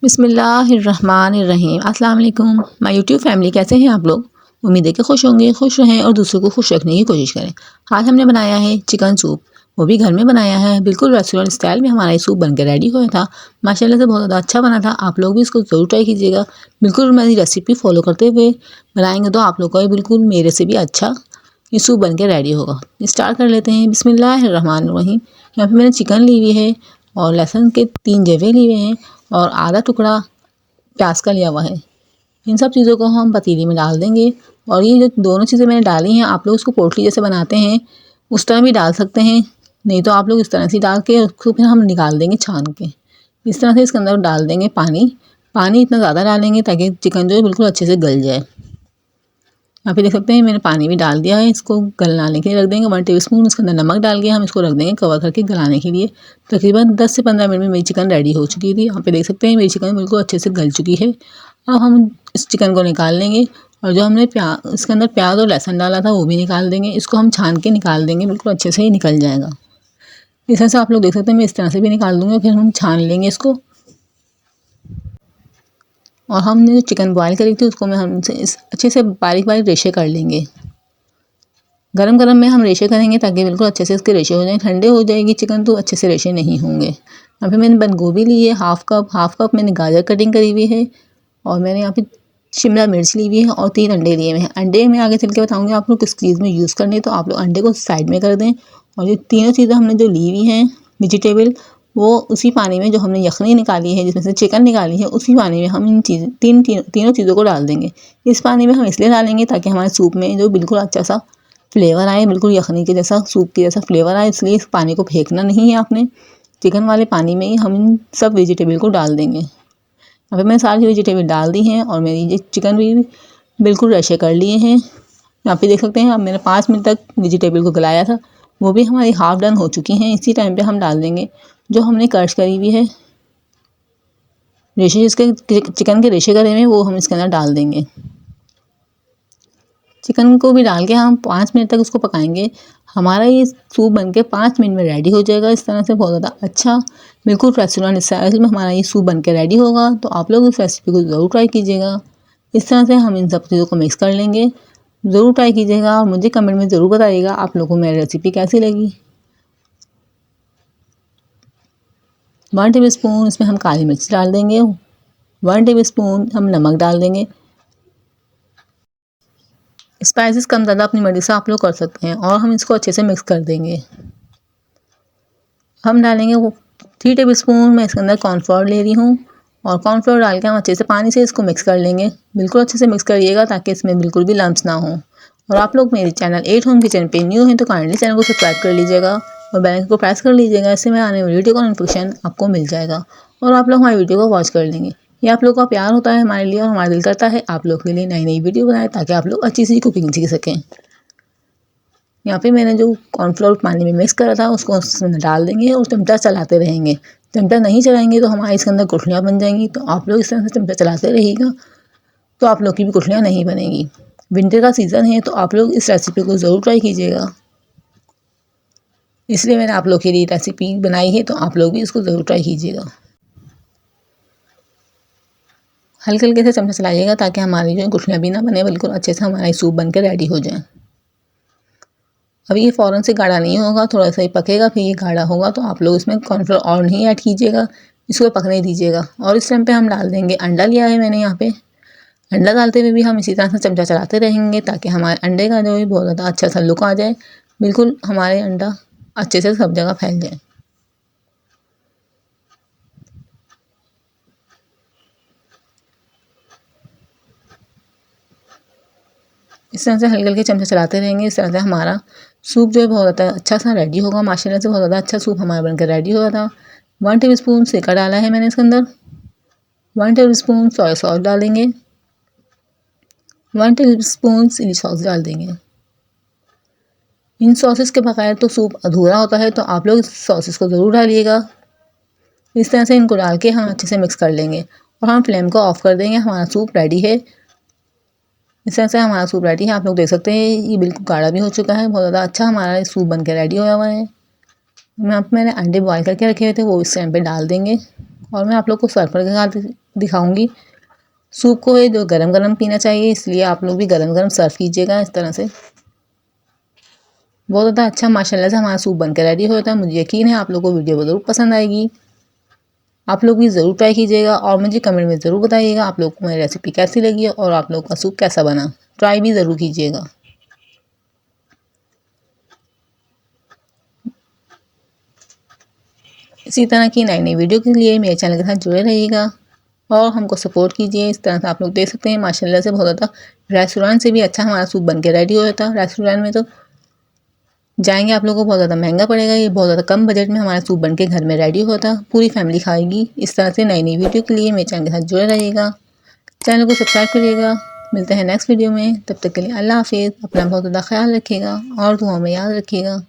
बिस्मिल्लाहिर्रहमानिर्रहीम। अस्सलाम वालेकुम माय यूट्यूब फैमिली, कैसे हैं आप लोग। उम्मीद है कि खुश होंगे, खुश रहें और दूसरों को खुश रखने की कोशिश करें। आज हमने बनाया है चिकन सूप, वो भी घर में बनाया है। बिल्कुल रेस्टोरेंट स्टाइल में हमारा ये सूप बनकर रेडी हुआ था। माशाल्लाह से बहुत ज़्यादा अच्छा बना था। आप लोग भी इसको ज़रूर ट्राई कीजिएगा। बिल्कुल मेरी रेसिपी फॉलो करते हुए बनाएंगे तो आप लोग का बिल्कुल मेरे से भी अच्छा ये सूप बन के रेडी होगा। स्टार्ट कर लेते हैं। बिस्मिल्लाहिर्रहमानिर्रहीम। यहाँ पे मैंने चिकन ली हुई है और लहसुन के 3 जवे लिए हैं और आधा टुकड़ा प्याज का लिया हुआ है। इन सब चीज़ों को हम पतीली में डाल देंगे। और ये जो दोनों चीज़ें मैंने डाली हैं, आप लोग उसको पोटली जैसे बनाते हैं उस तरह भी डाल सकते हैं, नहीं तो आप लोग इस तरह से डाल के उसको फिर हम निकाल देंगे छान के। इस तरह से इसके अंदर डाल देंगे पानी। पानी इतना ज़्यादा डालेंगे ताकि चिकन जो है बिल्कुल अच्छे से गल जाए। यहाँ पे देख सकते हैं मैंने पानी भी डाल दिया है। इसको गलाने के लिए रख देंगे। 1 टेबलस्पून इसके अंदर नमक डाल के हम इसको रख देंगे कवर करके गलाने के लिए। तकरीबन 10 से 15 मिनट में मेरी चिकन रेडी हो चुकी थी। यहाँ पे देख सकते हैं मेरी चिकन बिल्कुल अच्छे से गल चुकी है। अब हम इस चिकन को निकाल लेंगे और जो हमने इसके अंदर प्याज और लहसुन डाला था वो भी निकाल देंगे। इसको हम छान के निकाल देंगे, बिल्कुल अच्छे से ही निकल जाएगा। इस तरह से आप लोग देख सकते हैं मैं इस तरह से भी निकाल दूँगी। फिर हम छान लेंगे इसको। और हमने जो चिकन बॉयल करी थी उसको हम अच्छे से बारीक बारीक रेशे कर लेंगे। गरम गरम में हम रेशे करेंगे ताकि बिल्कुल अच्छे से इसके रेशे हो जाएं। ठंडे हो जाएगी चिकन तो अच्छे से रेशे नहीं होंगे। यहाँ पे मैंने बंद गोभी ली है हाफ कप मैंने गाजर कटिंग करी हुई है और मैंने यहाँ पे शिमला मिर्च ली हुई है और 3 अंडे लिए हुए हैं। अंडे में आगे चल के बताऊँगी आप लोग किस चीज़ में यूज़ करने, तो आप लोग अंडे को साइड में कर दें। और ये तीनों चीज़ें हमने जो ली हुई हैं वेजिटेबल, वो उसी पानी में जो हमने यखनी निकाली है जिसमें से चिकन निकाली है उसी पानी में हम इन तीनों चीज़ों को डाल देंगे। इस पानी में हम इसलिए डालेंगे ताकि हमारे सूप में जो बिल्कुल अच्छा सा फ्लेवर आए, बिल्कुल यखनी के जैसा सूप के जैसा फ्लेवर आए। इसलिए इस पानी को फेंकना नहीं है आपने। चिकन वाले पानी में ही हम इन सब वेजिटेबल को डाल देंगे। यहाँ पे मैंने सारी वेजिटेबल डाल दी हैं और मेरी ये चिकन भी बिल्कुल रशे कर लिए हैं। यहाँ पे देख सकते हैं अब मैंने 5 मिनट तक वेजिटेबल को गलाया था, वो भी हमारी हाफ डन हो चुकी हैं। इसी टाइम पे हम डाल देंगे जो हमने क्रश करी हुई है रेशे, जिसके चिकन के रेशे करे हुए हैं वो हम इसके अंदर डाल देंगे। चिकन को भी डाल के हम 5 मिनट तक उसको पकाएंगे। हमारा ये सूप बनके 5 मिनट में रेडी हो जाएगा। इस तरह से बहुत ज़्यादा अच्छा बिल्कुल रेस्टोरेंट स्टाइल में हमारा ये सूप बनके रेडी होगा। तो आप लोग इस रेसिपी को ज़रूर ट्राई कीजिएगा। इस तरह से हम इन सब चीज़ों को मिक्स कर लेंगे। ज़रूर ट्राई कीजिएगा और मुझे कमेंट में ज़रूर बताइएगा आप लोगों को मेरी रेसिपी कैसी लगी। 1 टेबल स्पून इसमें हम काली मिर्च डाल देंगे। 1 टेबल स्पून हम नमक डाल देंगे। स्पाइसेस कम ज़्यादा अपनी मर्ज़ी से आप लोग कर सकते हैं। और हम इसको अच्छे से मिक्स कर देंगे। हम डालेंगे वो 3 टेबल स्पून मैं इसके अंदर कॉर्नफ्लोर ले रही हूँ और कॉर्नफ्लोर डाल के हम अच्छे से पानी से इसको मिक्स कर लेंगे। बिल्कुल अच्छे से मिक्स करिएगा ताकि इसमें बिल्कुल भी लम्स ना हो। और आप लोग मेरे चैनल 8 होम किचन पे न्यू हैं तो काइंडली चैनल को सब्सक्राइब कर लीजिएगा और बेल आइकन को प्रेस कर लीजिएगा। इससे मैं आने वाली वीडियो का नोटिफिकेशन आपको मिल जाएगा और आप लोग हमारी वीडियो को वॉच कर लेंगे। ये आप लोग का प्यार होता है हमारे लिए और हमारा दिल करता है आप लोग के लिए नई नई वीडियो बनाए ताकि आप लोग अच्छी सी कुकिंग सीख सकें। यहाँ पे मैंने जो कॉर्नफ्लोर पानी में मिक्स करा था उसको उसमें डाल देंगे और चमचा चलाते रहेंगे। चमचा नहीं चलाएंगे तो हमारे इसके अंदर गुठलियाँ बन जाएंगी। तो आप लोग इस तरह से चमचा चलाते रहिएगा तो आप लोग की भी गुठलियाँ नहीं बनेंगी। विंटर का सीज़न है तो आप लोग इस रेसिपी को ज़रूर ट्राई कीजिएगा। इसलिए मैंने आप लोग के लिए रेसिपी बनाई है, तो आप लोग भी इसको ज़रूर ट्राई कीजिएगा। हल्के हल्के से चमचा चलाइएगा ताकि हमारी जो गुठलियाँ भी ना बने, बिल्कुल अच्छे से हमारा सूप बन के रेडी हो जाए। अभी ये फ़ौरन से गाढ़ा नहीं होगा, थोड़ा सा ही पकेगा फिर ये गाढ़ा होगा। तो आप लोग इसमें कॉर्नफ्लोर और नहीं ऐड कीजिएगा, इसको पकने दीजिएगा। और इस टाइम पे हम डाल देंगे अंडा लिया है मैंने यहाँ पे। अंडा डालते हुए भी हम इसी तरह से चमचा चलाते रहेंगे ताकि हमारे अंडे का जो है बहुत ज़्यादा अच्छा सा लुक आ जाए। बिल्कुल हमारे अंडा अच्छे से सब जगह फैल जाए। इस तरह से हल्के हल्के चमचे चलाते रहेंगे। इस तरह से हमारा सूप जो है बहुत ज़्यादा अच्छा सा रेडी होगा। माशाल्लाह से बहुत ज़्यादा अच्छा सूप हमारा बनकर रेडी हुआ था। 1 टेबल स्पून सिरका डाला है मैंने इसके अंदर। 1 टेबल स्पून सोया सॉस डालेंगे। 1 टेबल स्पून चिली सॉस डाल देंगे। इन सॉसेस के बगैर तो सूप अधूरा होता है, तो आप लोग इस सॉसेस को ज़रूर डालिएगा। इस तरह से इनको डाल के हम अच्छे से मिक्स कर लेंगे और हम फ्लेम को ऑफ कर देंगे। हमारा सूप रेडी है। इस तरह से हमारा सूप रेडी है। आप लोग देख सकते हैं ये बिल्कुल गाढ़ा भी हो चुका है। बहुत ज़्यादा अच्छा हमारा सूप बन के रेडी होया हुआ है। मैंने अंडे बॉयल करके रखे हुए थे, वो इस टाइम पे डाल देंगे और मैं आप लोग को सर्व करके दिखाऊंगी। सूप को ये जो गरम गरम पीना चाहिए, इसलिए आप लोग भी गरम गरम सर्व कीजिएगा इस तरह से। बहुत ज़्यादा अच्छा माशाल्लाह से हमारा सूप बनकर रेडी होता है। मुझे यकीन है आप लोगों को वीडियो ज़रूर पसंद आएगी। आप लोग भी ज़रूर ट्राई कीजिएगा और मुझे कमेंट में ज़रूर बताइएगा आप लोग को मेरी रेसिपी कैसी लगी है और आप लोग का सूप कैसा बना। ट्राई भी ज़रूर कीजिएगा। इसी तरह की नई नई वीडियो के लिए मेरे चैनल के साथ जुड़े रहिएगा और हमको सपोर्ट कीजिए। इस तरह से आप लोग देख सकते हैं माशाल्लाह से बहुत ज़्यादा रेस्टोरेंट से भी अच्छा हमारा सूप बन के रेडी हो जाता है। रेस्टोरेंट में तो जाएंगे आप लोगों को बहुत ज़्यादा महंगा पड़ेगा, ये बहुत ज़्यादा कम बजट में हमारा सूप बन के घर में रेडी होता, पूरी फैमिली खाएगी। इस तरह से नई नई वीडियो के लिए मेरे चैनल के साथ जुड़े रहिएगा, चैनल को सब्सक्राइब करिएगा। मिलते हैं नेक्स्ट वीडियो में, तब तक के लिए अल्लाह हाफिज़। अपना बहुत ज़्यादा ख्याल रखिएगा और दुआओं में याद रखिएगा।